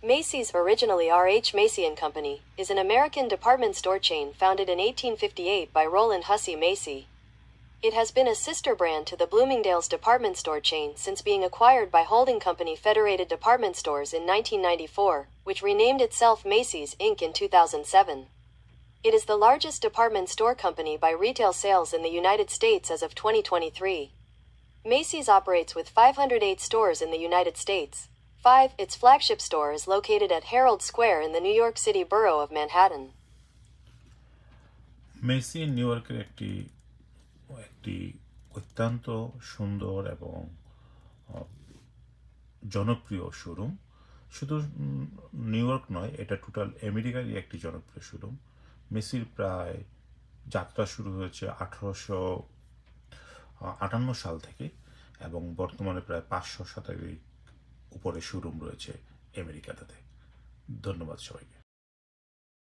Macy's, originally R.H. Macy and Company, is an American department store chain founded in 1858 by Roland Hussey Macy. It has been a sister brand to the Bloomingdale's department store chain since being acquired by holding company Federated Department Stores in 1994, which renamed itself Macy's, Inc. in 2007. It is the largest department store company by retail sales in the United States as of 2023. Macy's operates with 508 stores in the United States. Its flagship store is located at Herald Square in the New York City borough of Manhattan. Messi new ইয়র্কের একটি অত্যন্ত সুন্দর এবং জনপ্রিয় showroom. শুধু new York নয়, এটা total আমেরিকারই একটি জনপ্রিয় শোরুম। মেসির প্রায় যাত্রা শুরু হয়েছে 1858 সাল থেকে এবং বর্তমানে প্রায় 500 শতাধিক উপরে শোরুম রয়েছে আমেরিকাতে। ধন্যবাদ সবাইকে।